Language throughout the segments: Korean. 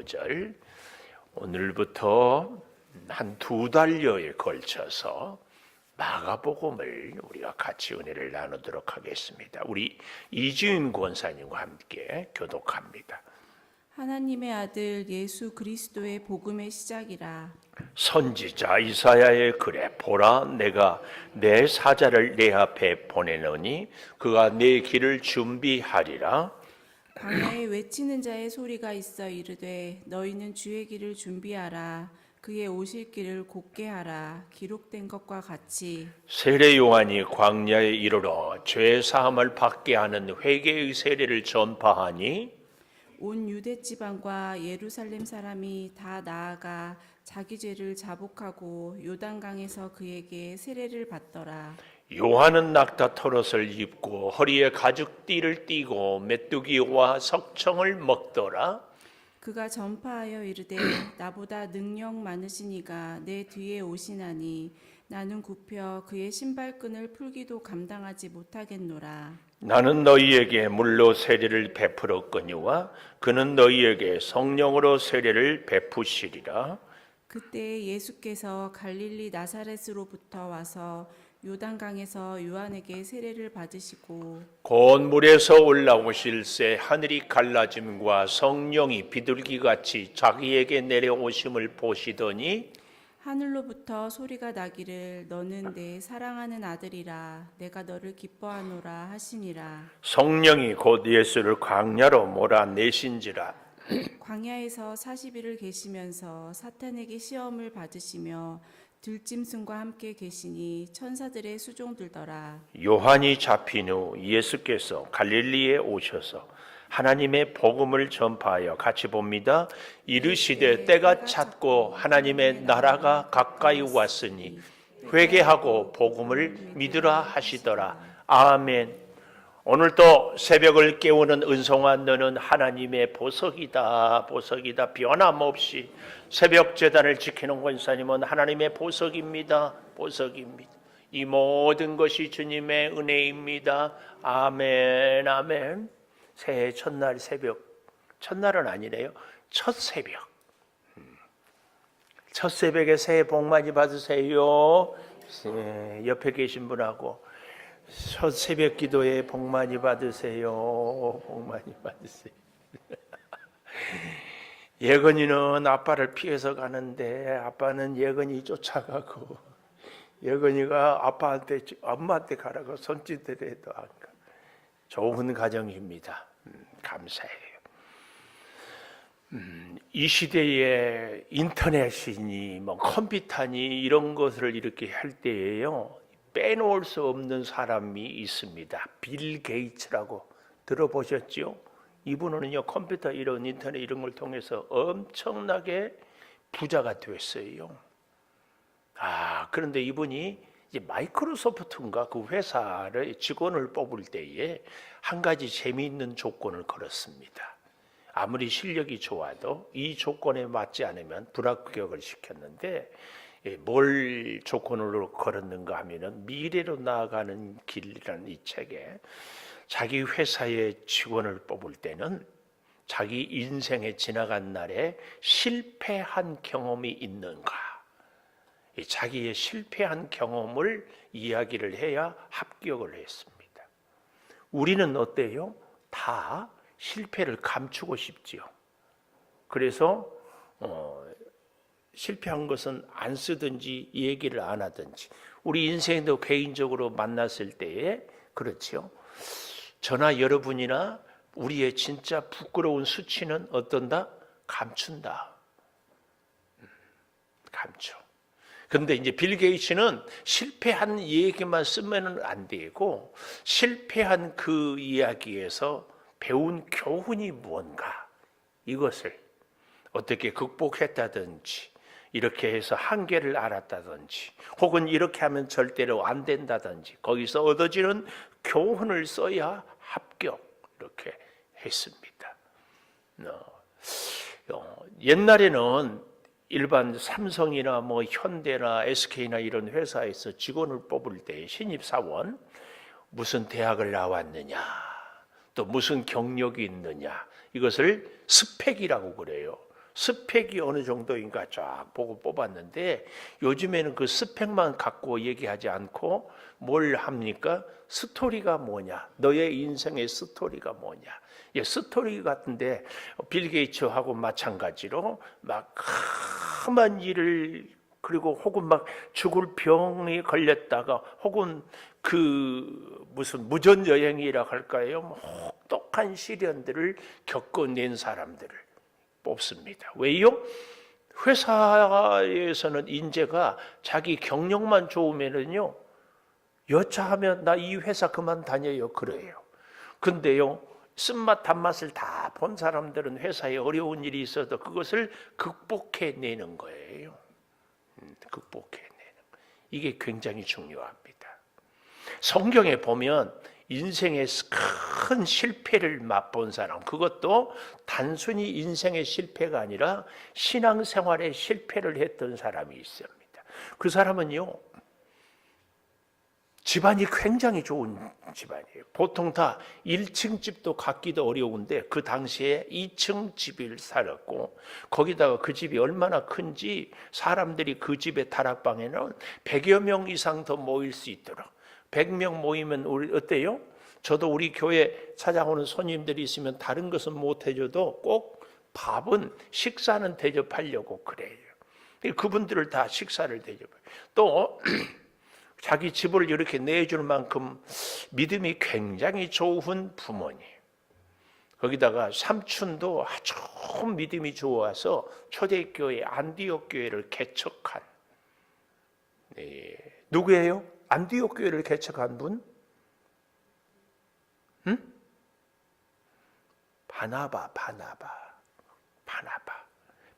15절. 오늘부터 한 2달여에 걸쳐서 마가복음을 우리가 같이 은혜를 나누도록 하겠습니다. 우리 이지윤 권사님과 함께 교독합니다. 하나님의 아들 예수 그리스도의 복음의 시작이라. 선지자 이사야의 글에 보라, 내가 내 사자를 내 앞에 보내노니 그가 내 길을 준비하리라. 광야에 외치는 자의 소리가 있어 이르되 너희는 주의 길을 준비하라. 그의 오실 길을 곧게 하라. 기록된 것과 같이 세례 요한이 광야에 이르러 죄 사함을 받게 하는 회개의 세례를 전파하니 온 유대 지방과 예루살렘 사람이 다 나아가 자기 죄를 자복하고 요단강에서 그에게 세례를 받더라. 요한은 낙타 털옷을 입고 허리에 가죽띠를 띠고 메뚜기와 석청을 먹더라. 그가 전파하여 이르되 나보다 능력 많으신 이가 내 뒤에 오시나니 나는 굽혀 그의 신발끈을 풀기도 감당하지 못하겠노라. 나는 너희에게 물로 세례를 베풀었거니와 그는 너희에게 성령으로 세례를 베푸시리라. 그때 예수께서 갈릴리 나사렛으로부터 와서 요단강에서 요한에게 세례를 받으시고 곧 물에서 올라오실새 하늘이 갈라짐과 성령이 비둘기같이 자기에게 내려오심을 보시더니 하늘로부터 소리가 나기를 너는 내 사랑하는 아들이라 내가 너를 기뻐하노라 하시니라. 성령이 곧 예수를 광야로 몰아내신지라. 광야에서 40일을 계시면서 사탄에게 시험을 받으시며 들짐승과 함께 계시니 천사들의 수종들더라. 요한이 잡힌 후 예수께서 갈릴리에 오셔서 하나님의 복음을 전파하여 같이 봅니다. 이르시되 때가 찼고 하나님의 나라가 가까이 왔으니 회개하고 복음을 믿으라 하시더라. 아멘. 오늘도 새벽을 깨우는 은송아, 너는 하나님의 보석이다. 보석이다. 변함없이 새벽 제단을 지키는 권사님은 하나님의 보석입니다. 보석입니다. 이 모든 것이 주님의 은혜입니다. 아멘. 아멘. 새해 첫날 새벽, 첫날은 아니래요. 첫 새벽. 첫 새벽에 새해 복 많이 받으세요. 옆에 계신 분하고 첫 새벽 기도에 복 많이 받으세요. 복 많이 받으세요. 예건이는 아빠를 피해서 가는데 아빠는 예건이 쫓아가고 예건이가 아빠한테 엄마한테 가라고 손짓을 해도 안 가. 좋은 가정입니다. 감사해요. 이 시대에 인터넷이니 뭐 컴퓨터니 이런 것을 이렇게 할 때에요, 빼놓을 수 없는 사람이 있습니다. 빌 게이츠라고 들어보셨죠? 이분은요 컴퓨터 이런 인터넷 이런 걸 통해서 엄청나게 부자가 됐어요. 그런데 이분이 이제 마이크로소프트인가 그 회사를 직원을 뽑을 때에 한 가지 재미있는 조건을 걸었습니다. 아무리 실력이 좋아도 이 조건에 맞지 않으면 불합격을 시켰는데, 뭘 조건으로 걸었는가 하면은 미래로 나아가는 길이라는 이 책에 자기 회사의 직원을 뽑을 때는 자기 인생에 지나간 날에 실패한 경험이 있는가, 자기의 실패한 경험을 이야기를 해야 합격을 했습니다. 우리는 어때요? 다 실패를 감추고 싶지요. 그래서 실패한 것은 안 쓰든지 얘기를 안 하든지, 우리 인생도 개인적으로 만났을 때에 그렇지요. 저나 여러분이나 우리의 진짜 부끄러운 수치는 어떤다? 감춘다. 감춰. 그런데 이제 빌 게이츠는 실패한 얘기만 쓰면 안 되고 실패한 그 이야기에서 배운 교훈이 무언가, 이것을 어떻게 극복했다든지, 이렇게 해서 한계를 알았다든지, 혹은 이렇게 하면 절대로 안 된다든지, 거기서 얻어지는 교훈을 써야 합격, 이렇게 했습니다. 옛날에는 일반 삼성이나 뭐 현대나 SK나 이런 회사에서 직원을 뽑을 때 신입사원 무슨 대학을 나왔느냐, 또 무슨 경력이 있느냐, 이것을 스펙이라고 그래요. 스펙이 어느 정도인가 쫙 보고 뽑았는데 요즘에는 그 스펙만 갖고 얘기하지 않고 뭘 합니까? 스토리가 뭐냐? 너의 인생의 스토리가 뭐냐? 예, 스토리 같은데 빌 게이츠하고 마찬가지로 막 험한 일을 그리고 혹은 막 죽을 병이 걸렸다가 혹은 그 무슨 무전 여행이라 할까요? 뭐 혹독한 시련들을 겪어낸 사람들을 뽑습니다. 왜요? 회사에서는 인재가 자기 경력만 좋으면은요, 여차하면 나 이 회사 그만 다녀요 그래요. 근데요, 쓴맛 단맛을 다 본 사람들은 회사에 어려운 일이 있어도 그것을 극복해내는 거예요. 극복해내는 거. 이게 굉장히 중요합니다. 성경에 보면 인생의 큰 실패를 맛본 사람, 그것도 단순히 인생의 실패가 아니라 신앙생활의 실패를 했던 사람이 있습니다. 그 사람은요, 집안이 굉장히 좋은 집안이에요. 보통 다 1층 집도 갖기도 어려운데 그 당시에 2층 집을 살았고, 거기다가 그 집이 얼마나 큰지 사람들이 그 집의 다락방에는 100여 명 이상 더 모일 수 있도록, 100명 모이면 우리 어때요? 저도 우리 교회 찾아오는 손님들이 있으면 다른 것은 못 해줘도 꼭 밥은, 식사는 대접하려고 그래요. 그분들을 다 식사를 대접해요. 또 자기 집을 이렇게 내줄 만큼 믿음이 굉장히 좋은 부모님, 거기다가 삼촌도 아주 믿음이 좋아서 초대교회 안디옥 교회를 개척한, 누구예요? 안디옥 교회를 개척한 분?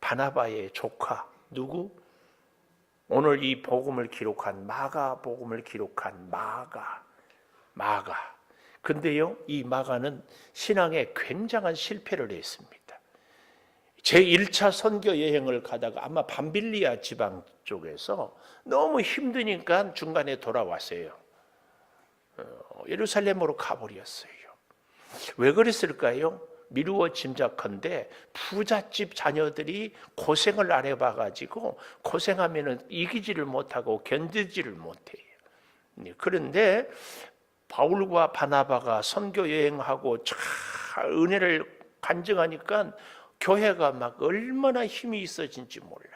바나바의 조카 누구? 오늘 이 복음을 기록한 마가복음을 기록한 마가. 근데요, 이 마가는 신앙에 굉장한 실패를 했습니다. 제1차 선교 여행을 가다가 아마 밤빌리아 지방 쪽에서 너무 힘드니까 중간에 돌아왔어요. 예루살렘으로 가버렸어요. 왜 그랬을까요? 미루어 짐작컨대 부잣집 자녀들이 고생을 안 해봐가지고 고생하면은 이기지를 못하고 견디지를 못해요. 그런데 바울과 바나바가 선교 여행하고 참 은혜를 간증하니까 교회가 막 얼마나 힘이 있어진지 몰라요.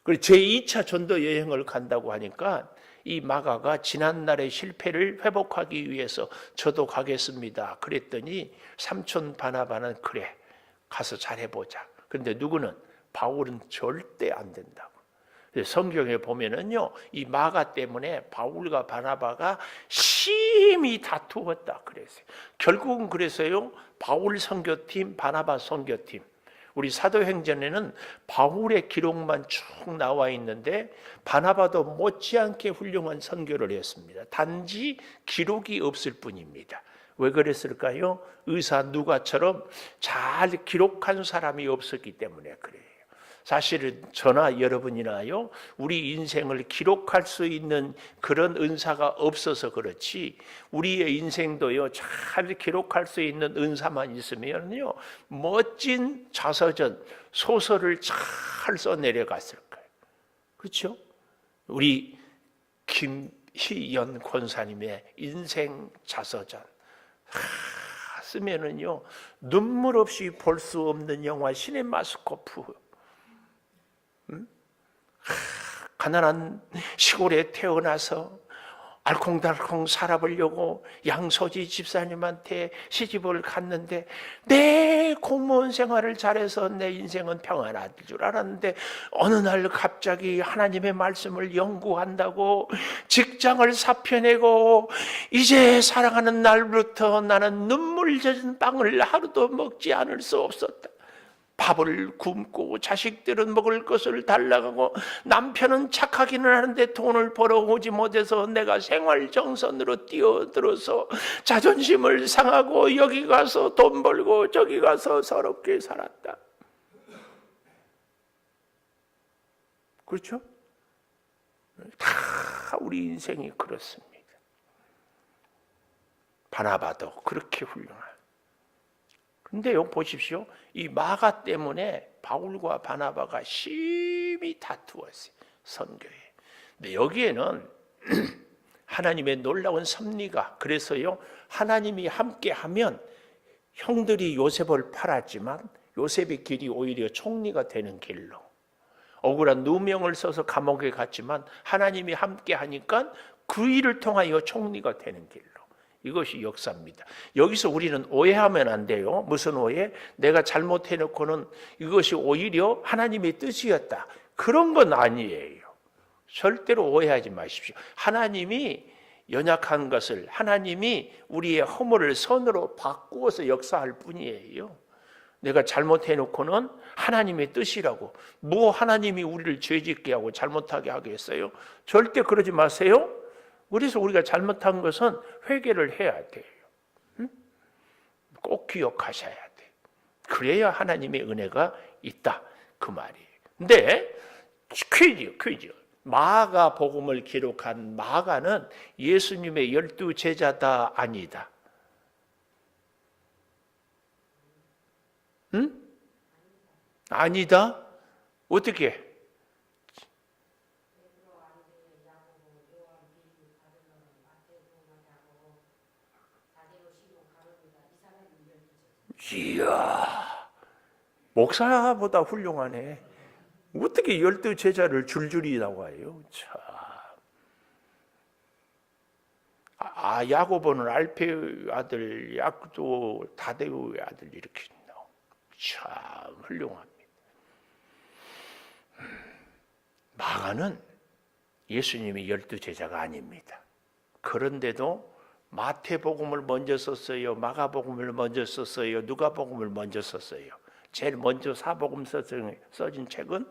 그리고 제2차 전도 여행을 간다고 하니까 이 마가가 지난날의 실패를 회복하기 위해서 저도 가겠습니다. 그랬더니 삼촌 바나바는 그래, 가서 잘해보자. 그런데 누구는? 바울은 절대 안 된다고. 성경에 보면은요, 이 마가 때문에 바울과 바나바가 심히 다투었다 그랬어요. 결국은 그래서요, 바울 선교팀, 바나바 선교팀, 우리 사도행전에는 바울의 기록만 쭉 나와 있는데 바나바도 못지않게 훌륭한 선교를 했습니다. 단지 기록이 없을 뿐입니다. 왜 그랬을까요? 의사 누가처럼 잘 기록한 사람이 없었기 때문에 그래요. 사실은 저나 여러분이나요, 우리 인생을 기록할 수 있는 그런 은사가 없어서 그렇지, 우리의 인생도요, 잘 기록할 수 있는 은사만 있으면요, 멋진 자서전, 소설을 잘 써내려갔을 거예요. 그렇죠? 우리 김희연 권사님의 인생 자서전 쓰면은요, 눈물 없이 볼 수 없는 영화 시네마스코프. 가난한 시골에 태어나서 알콩달콩 살아보려고 양소지 집사님한테 시집을 갔는데 내 공무원 생활을 잘해서 내 인생은 평안할 줄 알았는데 어느 날 갑자기 하나님의 말씀을 연구한다고 직장을 사표내고 이제 살아가는 날부터 나는 눈물 젖은 빵을 하루도 먹지 않을 수 없었다. 밥을 굶고 자식들은 먹을 것을 달라고 남편은 착하기는 하는데 돈을 벌어오지 못해서 내가 생활정선으로 뛰어들어서 자존심을 상하고 여기 가서 돈 벌고 저기 가서 서럽게 살았다. 그렇죠? 다 우리 인생이 그렇습니다. 바나바도 그렇게 훌륭한. 근데요, 보십시오. 이 마가 때문에 바울과 바나바가 심히 다투었어요. 선교에. 근데 여기에는 하나님의 놀라운 섭리가, 그래서요, 하나님이 함께하면 형들이 요셉을 팔았지만 요셉의 길이 오히려 총리가 되는 길로, 억울한 누명을 써서 감옥에 갔지만 하나님이 함께하니까 그 일을 통하여 총리가 되는 길로. 이것이 역사입니다. 여기서 우리는 오해하면 안 돼요. 무슨 오해? 내가 잘못해놓고는 이것이 오히려 하나님의 뜻이었다, 그런 건 아니에요. 절대로 오해하지 마십시오. 하나님이 연약한 것을, 하나님이 우리의 허물을 선으로 바꾸어서 역사할 뿐이에요. 내가 잘못해놓고는 하나님의 뜻이라고, 뭐 하나님이 우리를 죄짓게 하고 잘못하게 하겠어요? 절대 그러지 마세요. 그래서 우리가 잘못한 것은 회개를 해야 돼요. 꼭 기억하셔야 돼요. 그래야 하나님의 은혜가 있다, 그 말이에요. 근데 퀴즈. 마가 복음을 기록한 마가는 예수님의 12제자다, 아니다? 응? 아니다? 어떻게? 이야, 목사보다 훌륭하네. 어떻게 12제자를 줄줄이 나와요? 참. 야고보는 알페의 아들, 야고도 다데우의 아들, 이렇게 나와. 참 훌륭합니다. 마가는 예수님이 12제자가 아닙니다. 그런데도 마태복음을 먼저 썼어요? 마가복음을 먼저 썼어요? 누가복음을 먼저 썼어요? 제일 먼저 사복음 써진 책은?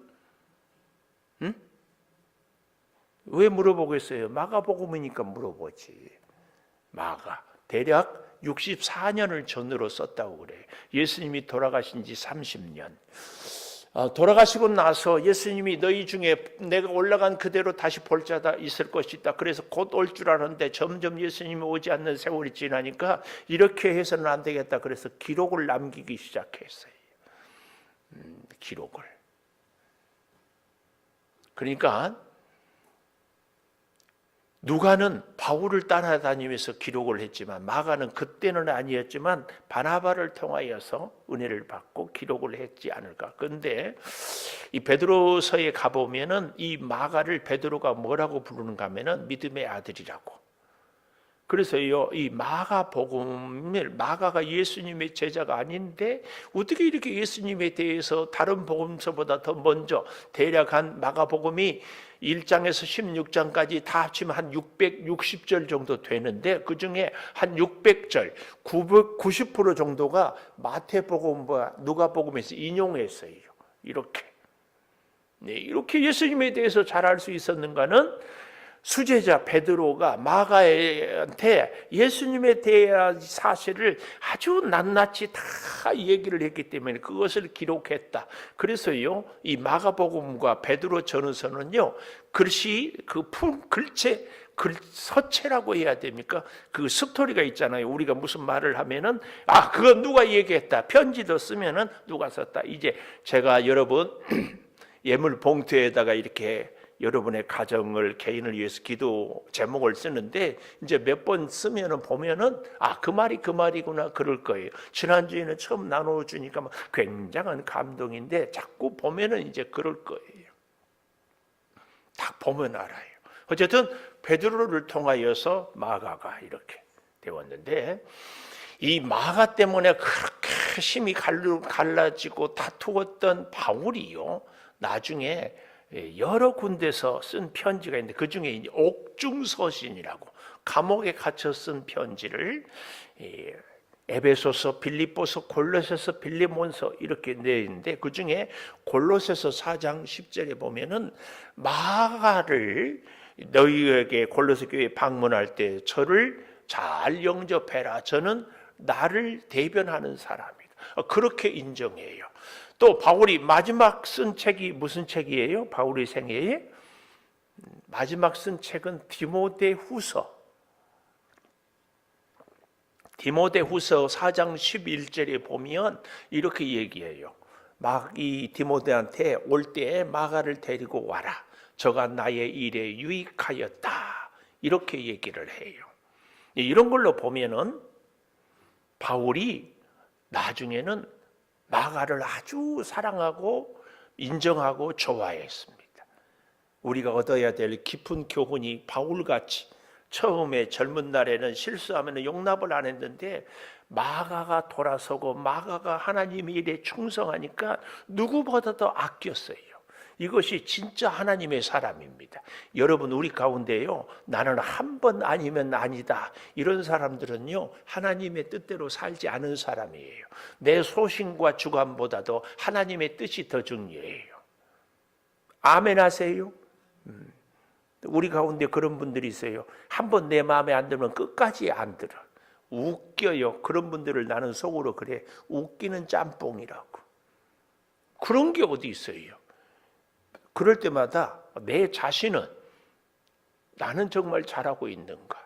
응? 왜 물어보겠어요? 마가복음이니까 물어보지. 마가 대략 64년을 전으로 썼다고 그래요. 예수님이 돌아가신 지 30년. 돌아가시고 나서 예수님이 너희 중에 내가 올라간 그대로 다시 볼 자다 있을 것이다, 그래서 곧 올 줄 알았는데 점점 예수님이 오지 않는 세월이 지나니까 이렇게 해서는 안 되겠다, 그래서 기록을 남기기 시작했어요. 기록을. 그러니까 누가는 바울을 따라다니면서 기록을 했지만, 마가는 그때는 아니었지만 바나바를 통하여서 은혜를 받고 기록을 했지 않을까. 그런데 이 베드로서에 가보면은 이 마가를 베드로가 뭐라고 부르는가 하면은 믿음의 아들이라고. 그래서요, 이 마가복음을, 마가가 예수님의 제자가 아닌데 어떻게 이렇게 예수님에 대해서 다른 복음서보다 더 먼저, 대략 한 마가복음이 1장에서 16장까지 다 합치면 한 660절 정도 되는데, 그 중에 한 600절, 90% 정도가 마태복음과 누가복음에서 인용했어요. 이렇게 예수님에 대해서 잘 알 수 있었는가는 수제자 베드로가 마가한테 예수님에 대한 사실을 아주 낱낱이 다 얘기를 했기 때문에 그것을 기록했다. 그래서요, 이 마가복음과 베드로 전서는요, 글씨, 글체, 서체라고 해야 됩니까? 그 스토리가 있잖아요. 우리가 무슨 말을 하면은, 그건 누가 얘기했다. 편지도 쓰면은 누가 썼다. 이제 제가 여러분 예물 봉투에다가 이렇게 여러분의 가정을, 개인을 위해서 기도 제목을 쓰는데, 이제 몇 번 쓰면은 보면은 그 말이 그 말이구나, 그럴 거예요. 지난주에는 처음 나눠주니까 굉장한 감동인데, 자꾸 보면은 이제 그럴 거예요. 딱 보면 알아요. 어쨌든 베드로를 통하여서 마가가 이렇게 되었는데, 이 마가 때문에 그렇게 심히 갈라지고 다투었던 바울이요, 나중에 여러 군데서 쓴 편지가 있는데, 그 중에 옥중서신이라고, 감옥에 갇혀 쓴 편지를 에베소서, 빌립보서, 골로새서, 빌레몬서 이렇게 내는데, 그 중에 골로새서 4장 10절에 보면은 마가를 너희에게 골로새 교회 방문할 때 저를 잘 영접해라, 저는 나를 대변하는 사람이다, 그렇게 인정해요. 또 바울이 마지막 쓴 책이 무슨 책이에요? 바울의 생애에 마지막 쓴 책은 디모데후서. 디모데후서 4장 11절에 보면 이렇게 얘기해요. 이 디모데한테 올 때에 마가를 데리고 와라. 저가 나의 일에 유익하였다. 이렇게 얘기를 해요. 이런 걸로 보면은 바울이 나중에는 마가를 아주 사랑하고 인정하고 좋아했습니다. 우리가 얻어야 될 깊은 교훈이 바울같이 처음에 젊은 날에는 실수하면 용납을 안 했는데 마가가 돌아서고 마가가 하나님의 일에 충성하니까 누구보다도 아꼈어요. 이것이 진짜 하나님의 사람입니다. 여러분, 우리 가운데요, 나는 한 번 아니면 아니다, 이런 사람들은요 하나님의 뜻대로 살지 않은 사람이에요. 내 소신과 주관보다도 하나님의 뜻이 더 중요해요. 아멘 하세요? 우리 가운데 그런 분들이 있어요. 한 번 내 마음에 안 들면 끝까지 안 들어. 웃겨요. 그런 분들을 나는 속으로 그래, 웃기는 짬뽕이라고. 그런 게 어디 있어요. 그럴 때마다 내 자신은 나는 정말 잘하고 있는가,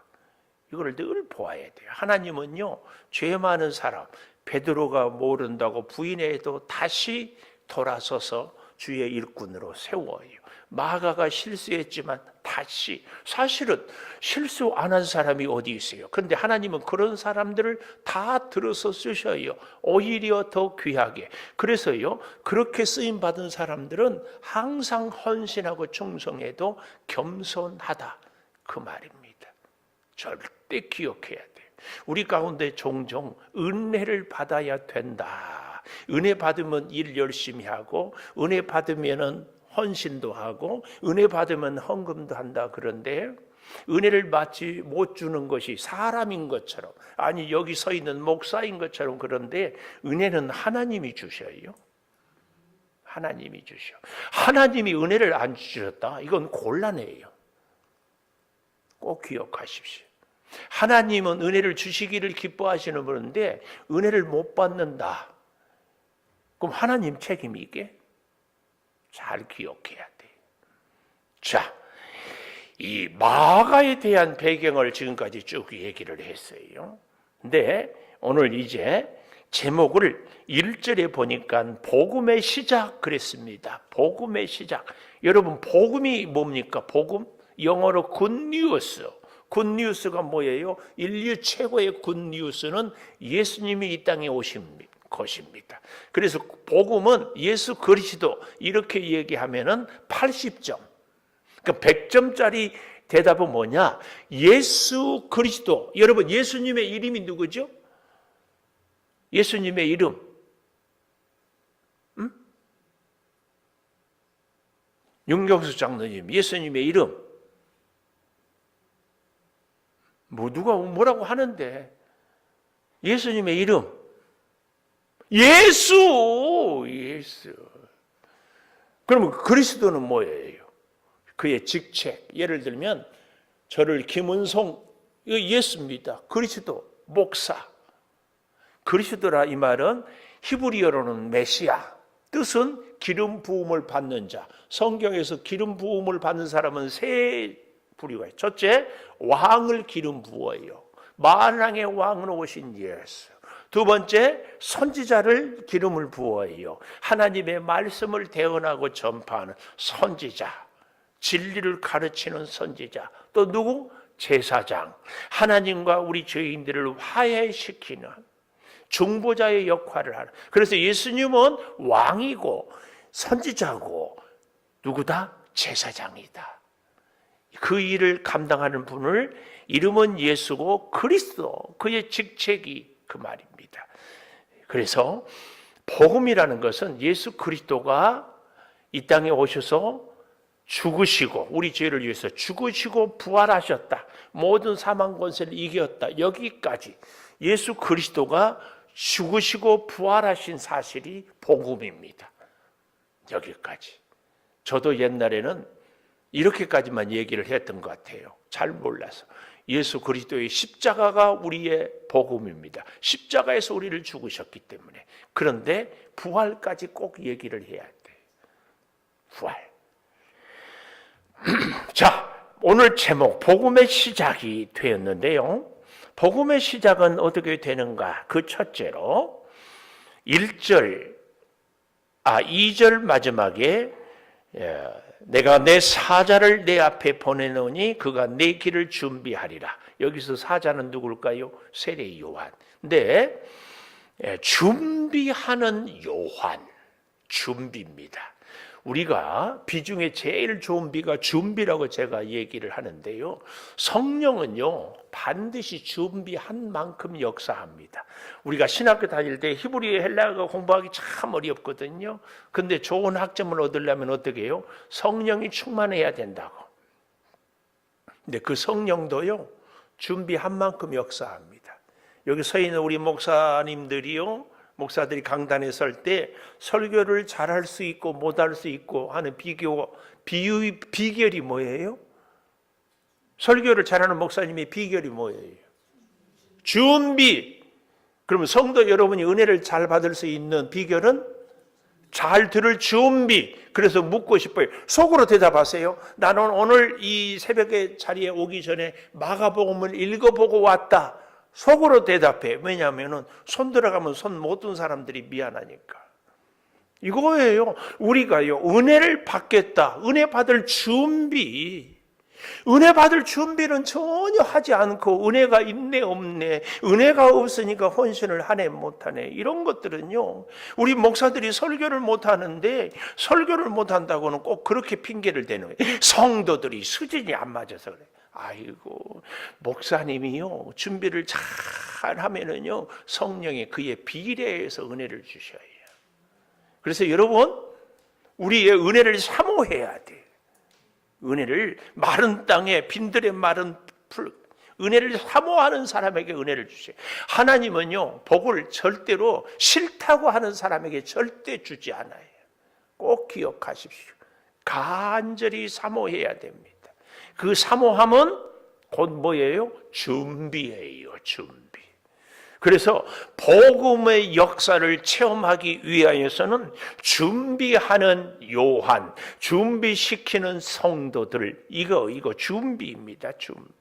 이걸 늘 보아야 돼요. 하나님은요, 죄 많은 사람, 베드로가 모른다고 부인해도 다시 돌아서서 주의 일꾼으로 세워요. 마가가 실수했지만 다시, 사실은 실수 안 한 사람이 어디 있어요. 그런데 하나님은 그런 사람들을 다 들어서 쓰셔요. 오히려 더 귀하게. 그래서요, 그렇게 쓰임받은 사람들은 항상 헌신하고 충성해도 겸손하다, 그 말입니다. 절대 기억해야 돼요. 우리 가운데 종종 은혜를 받아야 된다. 은혜 받으면 일 열심히 하고, 은혜 받으면은 헌신도 하고, 은혜 받으면 헌금도 한다. 그런데 은혜를 받지 못 주는 것이 사람인 것처럼, 아니 여기 서 있는 목사인 것처럼, 그런데 은혜는 하나님이 주셔요. 하나님이 주셔. 하나님이 은혜를 안 주셨다, 이건 곤란해요. 꼭 기억하십시오. 하나님은 은혜를 주시기를 기뻐하시는 분인데 은혜를 못 받는다, 그럼 하나님 책임이 이게? 잘 기억해야 돼요. 자, 이 마가에 대한 배경을 지금까지 쭉 얘기를 했어요. 근데 오늘 이제 제목을 1절에 보니까 복음의 시작 그랬습니다. 복음의 시작. 여러분, 복음이 뭡니까? 복음? 영어로 굿뉴스. 굿뉴스가 뭐예요? 인류 최고의 굿뉴스는 예수님이 이 땅에 오신 것입니다. 그래서 복음은 예수 그리스도, 이렇게 얘기하면은 80점. 그러니까 100점짜리 대답은 뭐냐? 예수 그리스도. 여러분, 예수님의 이름이 누구죠? 예수님의 이름. 윤경수 장로님, 예수님의 이름. 뭐 누가 뭐라고 하는데, 예수님의 이름. 예수. 그러면 그리스도는 뭐예요? 그의 직책. 예를 들면 저를 김은송, 이거 예수입니다. 그리스도, 목사. 그리스도라 이 말은 히브리어로는 메시아, 뜻은 기름 부음을 받는 자. 성경에서 기름 부음을 받는 사람은 세 부류가 있어요. 첫째, 왕을 기름 부어요. 만왕의 왕으로 오신 예수. 두 번째, 선지자를 기름을 부어요. 하나님의 말씀을 대언하고 전파하는 선지자, 진리를 가르치는 선지자. 또 누구? 제사장. 하나님과 우리 죄인들을 화해시키는 중보자의 역할을 하는. 그래서 예수님은 왕이고 선지자고 누구다? 제사장이다. 그 일을 감당하는 분을 이름은 예수고 그리스도, 그의 직책이 그 말입니다. 그래서 복음이라는 것은 예수 그리스도가 이 땅에 오셔서 죽으시고, 우리 죄를 위해서 죽으시고 부활하셨다, 모든 사망 권세를 이겼다, 여기까지 예수 그리스도가 죽으시고 부활하신 사실이 복음입니다. 여기까지. 저도 옛날에는 이렇게까지만 얘기를 했던 것 같아요. 잘 몰라서. 예수 그리스도의 십자가가 우리의 복음입니다. 십자가에서 우리를 죽으셨기 때문에. 그런데 부활까지 꼭 얘기를 해야 돼요. 부활. 자, 오늘 제목 복음의 시작이 되었는데요. 복음의 시작은 어떻게 되는가? 그 첫째로 2절 마지막에 내가 내 사자를 내 앞에 보내노니 그가 내 길을 준비하리라. 여기서 사자는 누굴까요? 세례 요한. 근데 준비하는 요한, 준비입니다. 우리가 비 중에 제일 좋은 비가 준비라고 제가 얘기를 하는데요. 성령은요, 반드시 준비한 만큼 역사합니다. 우리가 신학교 다닐 때 히브리 헬라어 공부하기 참 어렵거든요. 근데 좋은 학점을 얻으려면 어떻게 해요? 성령이 충만해야 된다고. 근데 그 성령도요, 준비한 만큼 역사합니다. 여기 서 있는 우리 목사들이 강단에 설 때 설교를 잘할 수 있고 못할 수 있고 하는 비결이 뭐예요? 설교를 잘하는 목사님의 비결이 뭐예요? 준비. 그러면 성도 여러분이 은혜를 잘 받을 수 있는 비결은 잘 들을 준비. 그래서 묻고 싶어요. 속으로 대답하세요. 나는 오늘 이 새벽의 자리에 오기 전에 마가복음을 읽어보고 왔다. 속으로 대답해. 왜냐하면 손 들어가면 손 못 든 사람들이 미안하니까. 이거예요. 우리가요, 은혜를 받겠다. 은혜 받을 준비. 은혜 받을 준비는 전혀 하지 않고 은혜가 있네 없네, 은혜가 없으니까 헌신을 하네 못하네, 이런 것들은요, 우리 목사들이 설교를 못하는데 설교를 못한다고는 꼭 그렇게 핑계를 대는 거예요. 성도들이 수준이 안 맞아서 그래. 아이고, 목사님이요 준비를 잘 하면은요 성령이 그에 비례해서 은혜를 주셔요. 그래서 여러분, 우리의 은혜를 사모해야 돼. 은혜를 마른 땅에 빈들에 마른 풀, 은혜를 사모하는 사람에게 은혜를 주세요. 하나님은요 복을 절대로 싫다고 하는 사람에게 절대 주지 않아요. 꼭 기억하십시오. 간절히 사모해야 됩니다. 그 사모함은 곧 뭐예요? 준비예요. 준비. 그래서 복음의 역사를 체험하기 위하여서는 준비하는 요한, 준비시키는 성도들, 이거 준비입니다. 준비.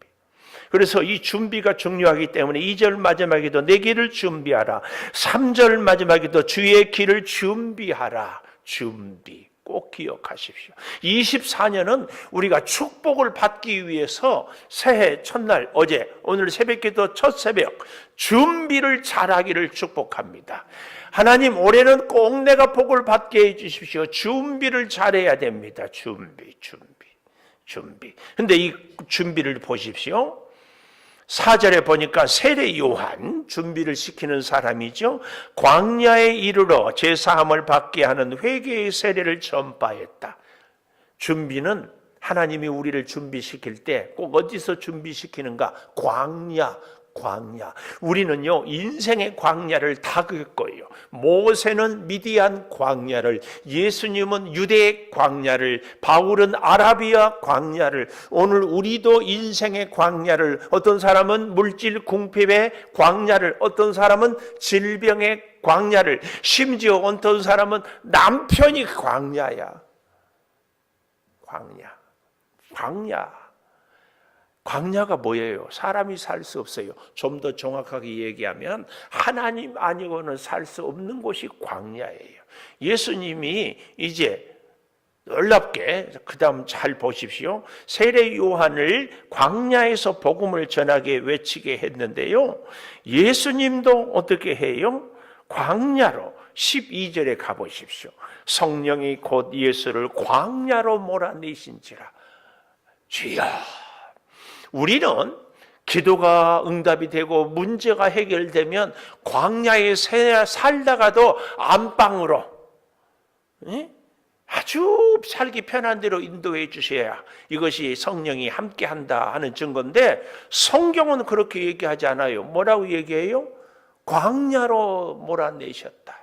그래서 이 준비가 중요하기 때문에 2절 마지막에도 내 길을 준비하라, 3절 마지막에도 주의 길을 준비하라. 준비. 꼭 기억하십시오. 24년은 우리가 축복을 받기 위해서 새해 첫날, 오늘 새벽기도 첫 새벽 준비를 잘하기를 축복합니다. 하나님, 올해는 꼭 내가 복을 받게 해주십시오. 준비를 잘해야 됩니다. 준비. 근데 이 준비를 보십시오. 4절에 보니까 세례 요한, 준비를 시키는 사람이죠. 광야에 이르러 제사함을 받게 하는 회개의 세례를 전파했다. 준비는 하나님이 우리를 준비시킬 때 꼭 어디서 준비시키는가? 광야. 우리는요 인생의 광야를 다 겪어요. 모세는 미디안 광야를, 예수님은 유대의 광야를, 바울은 아라비아 광야를, 오늘 우리도 인생의 광야를, 어떤 사람은 물질 궁핍의 광야를, 어떤 사람은 질병의 광야를, 심지어 어떤 사람은 남편이 광야야. 광야가 뭐예요? 사람이 살 수 없어요. 좀 더 정확하게 얘기하면 하나님 아니고는 살 수 없는 곳이 광야예요. 예수님이 이제 놀랍게, 그 다음 잘 보십시오. 세례 요한을 광야에서 복음을 전하게 외치게 했는데요, 예수님도 어떻게 해요? 광야로 12절에 가보십시오. 성령이 곧 예수를 광야로 몰아내신지라. 주여. 우리는 기도가 응답이 되고 문제가 해결되면 광야에 살다가도 안방으로 아주 살기 편한 대로 인도해 주셔야 이것이 성령이 함께한다 하는 증거인데, 성경은 그렇게 얘기하지 않아요. 뭐라고 얘기해요? 광야로 몰아내셨다.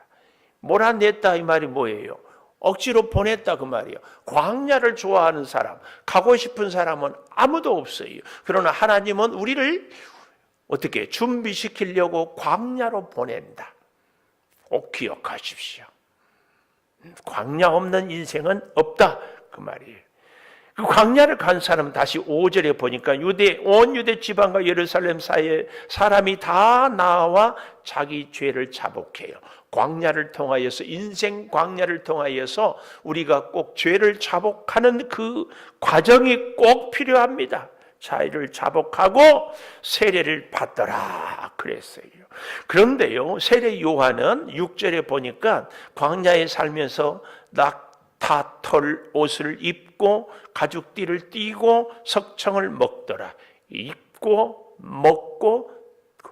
몰아냈다 이 말이 뭐예요? 억지로 보냈다 그 말이에요. 광야를 좋아하는 사람, 가고 싶은 사람은 아무도 없어요. 그러나 하나님은 우리를 어떻게 준비시키려고 광야로 보낸다. 꼭 기억하십시오. 광야 없는 인생은 없다 그 말이에요. 그 광야를 간 사람은 다시 5절에 보니까 온 유대 지방과 예루살렘 사이에 사람이 다 나와 자기 죄를 자복해요. 광야를 통하여서, 인생 광야를 통하여서 우리가 꼭 죄를 자복하는 그 과정이 꼭 필요합니다. 자의를 자복하고 세례를 받더라 그랬어요. 그런데요, 세례 요한은 6절에 보니까 광야에 살면서 낙타털 옷을 입고 가죽띠를 띠고 석청을 먹더라. 입고 먹고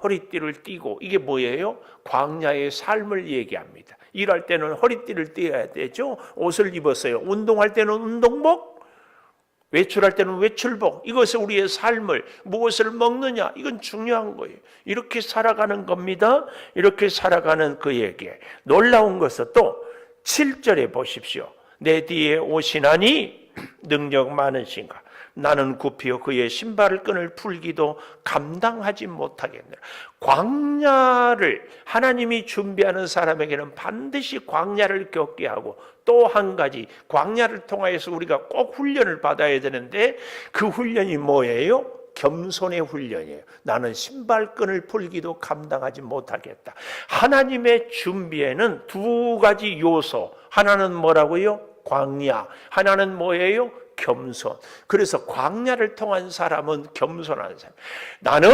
허리띠를 띠고, 이게 뭐예요? 광야의 삶을 얘기합니다. 일할 때는 허리띠를 띠어야 되죠. 옷을 입었어요. 운동할 때는 운동복, 외출할 때는 외출복. 이것은 우리의 삶을, 무엇을 먹느냐, 이건 중요한 거예요. 이렇게 살아가는 겁니다. 이렇게 살아가는 그에게 놀라운 것은 또 7절에 보십시오. 내 뒤에 오시나니 능력 많으신가. 나는 굽히어 그의 신발을 끈을 풀기도 감당하지 못하겠느라. 광야를 하나님이 준비하는 사람에게는 반드시 광야를 겪게 하고, 또 한 가지 광야를 통하여서 우리가 꼭 훈련을 받아야 되는데, 그 훈련이 뭐예요? 겸손의 훈련이에요. 나는 신발끈을 풀기도 감당하지 못하겠다. 하나님의 준비에는 두 가지 요소, 하나는 뭐라고요? 광야. 하나는 뭐예요? 겸손. 그래서 광야를 통한 사람은 겸손한 사람. 나는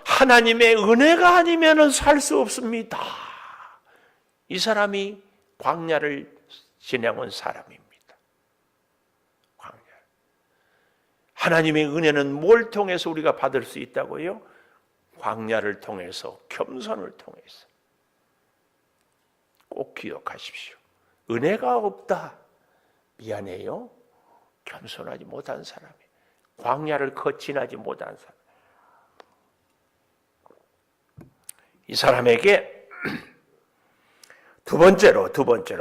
하나님의 은혜가 아니면 살 수 없습니다. 이 사람이 광야를 지내온 사람입니다. 광야. 하나님의 은혜는 뭘 통해서 우리가 받을 수 있다고요? 광야를 통해서, 겸손을 통해서. 꼭 기억하십시오. 은혜가 없다. 미안해요. 겸손하지 못한 사람이, 광야를 거친하지 못한 사람, 이 사람에게 두 번째로,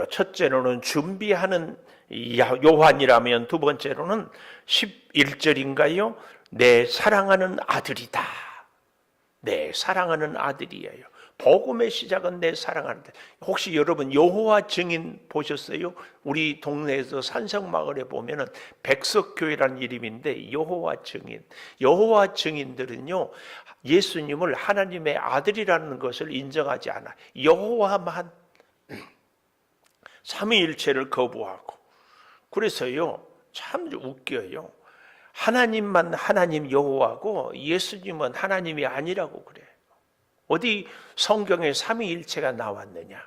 첫째로는 준비하는 요한이라면, 두 번째로는 11절인가요? 내 사랑하는 아들이다. 내 사랑하는 아들이에요. 복음의 시작은 내 사랑하는 데. 혹시 여러분 여호와 증인 보셨어요? 우리 동네에서 산성마을에 보면은 백석교회라는 이름인데, 여호와 증인. 여호와 증인들은요, 예수님을 하나님의 아들이라는 것을 인정하지 않아. 여호와만 삼위일체를 거부하고. 그래서요, 참 웃겨요. 하나님만 하나님 여호와고 예수님은 하나님이 아니라고 그래. 어디 성경에 삼위일체가 나왔느냐?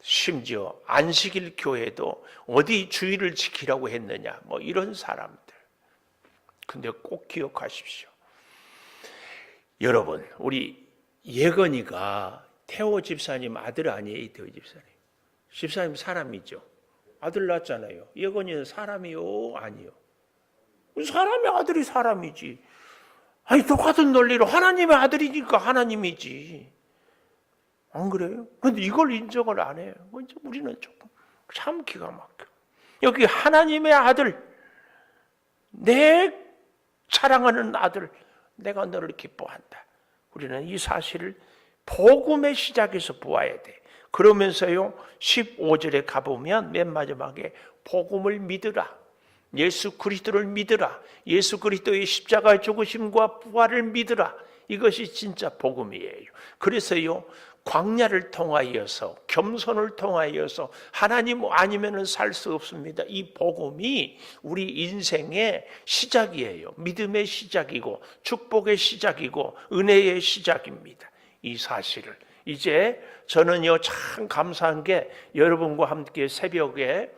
심지어 안식일 교회도 어디 주일을 지키라고 했느냐? 뭐 이런 사람들. 근데 꼭 기억하십시오. 여러분, 우리 예건이가 태호 집사님 아들 아니에요? 이태호 집사님. 집사님 사람이죠. 아들 낳았잖아요. 예건이는 사람이요? 아니요. 사람이 아들이 사람이지. 아니, 똑같은 논리로 하나님의 아들이니까 하나님이지. 안 그래요? 근데 이걸 인정을 안 해요. 우리는 조금 참 기가 막혀. 여기 하나님의 아들, 내 사랑하는 아들, 내가 너를 기뻐한다. 우리는 이 사실을 복음의 시작에서 보아야 돼. 그러면서요, 15절에 가보면 맨 마지막에 복음을 믿으라. 예수 그리스도를 믿으라. 예수 그리스도의 십자가 죽으심과 부활을 믿으라. 이것이 진짜 복음이에요. 그래서요, 광야를 통하여서, 겸손을 통하여서 하나님 아니면은 살 수 없습니다. 이 복음이 우리 인생의 시작이에요. 믿음의 시작이고 축복의 시작이고 은혜의 시작입니다. 이 사실을 이제 저는요, 참 감사한 게 여러분과 함께 새벽에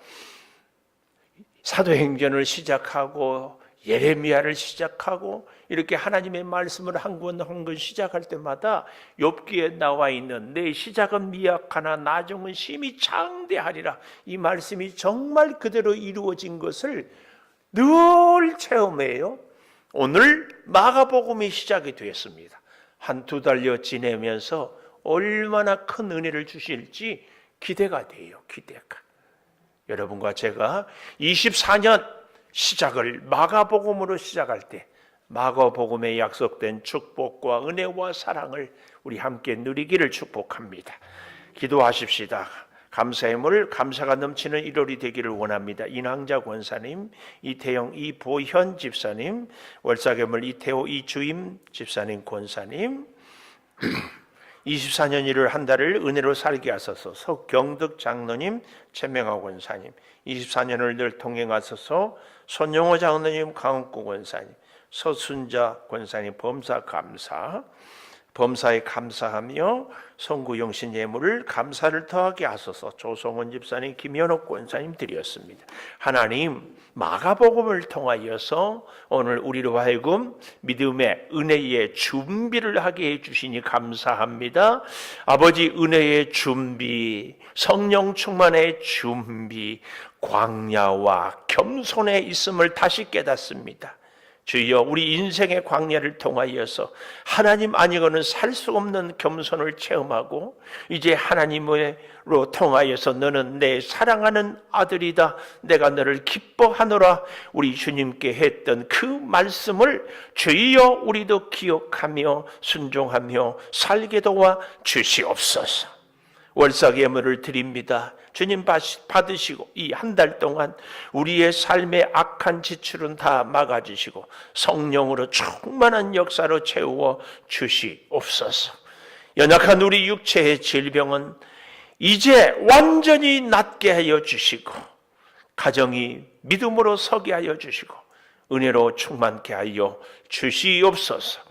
사도행전을 시작하고 예레미야를 시작하고 이렇게 하나님의 말씀을 한 권 한 권 시작할 때마다 욥기에 나와 있는 내 시작은 미약하나 나중은 심히 창대하리라, 이 말씀이 정말 그대로 이루어진 것을 늘 체험해요. 오늘 마가복음이 시작이 되었습니다. 한두 달여 지내면서 얼마나 큰 은혜를 주실지 기대가 돼요. 기대가. 여러분과 제가 24년 시작을 마가복음으로 시작할 때 마가복음에 약속된 축복과 은혜와 사랑을 우리 함께 누리기를 축복합니다. 기도하십시다. 감사함을 감사가 넘치는 1월이 되기를 원합니다. 이낭자 권사님, 이태영, 이보현 집사님, 월사개물 이태호, 이주임 집사님, 권사님, 24년 일을 한 달을 은혜로 살게 하소서. 석경득 장로님, 최명하 권사님, 24년을 늘 동행하소서. 손영호 장로님, 강원구 권사님, 서순자 권사님, 범사 감사, 범사에 감사하며 성구영신 예물을 감사를 더하게 하소서. 조성원 집사님, 김현옥 권사님 드렸습니다. 하나님, 마가복음을 통하여서 오늘 우리로 하여금 믿음의 은혜의 준비를 하게 해주시니 감사합니다. 아버지, 은혜의 준비, 성령 충만의 준비, 광야와 겸손에 있음을 다시 깨닫습니다. 주여, 우리 인생의 광야를 통하여서 하나님 아니고는 살 수 없는 겸손을 체험하고 이제 하나님으로 통하여서 너는 내 사랑하는 아들이다, 내가 너를 기뻐하노라 우리 주님께 했던 그 말씀을 주여 우리도 기억하며 순종하며 살게 도와 주시옵소서. 월삭 예물을 드립니다. 주님 받으시고 이 한 달 동안 우리의 삶의 악한 지출은 다 막아주시고 성령으로 충만한 역사로 채워 주시옵소서. 연약한 우리 육체의 질병은 이제 완전히 낫게 하여 주시고 가정이 믿음으로 서게 하여 주시고 은혜로 충만케 하여 주시옵소서.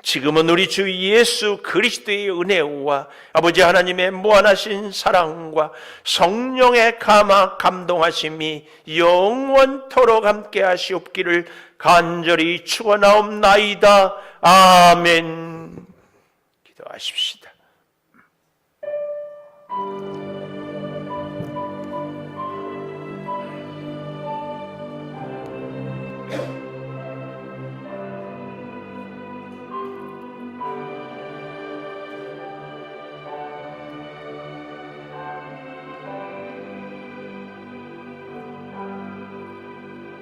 지금은 우리 주 예수 그리스도의 은혜와 아버지 하나님의 무한하신 사랑과 성령의 감동하심이 영원토록 함께 하시옵기를 간절히 축원하옵나이다. 아멘. 기도하십시다.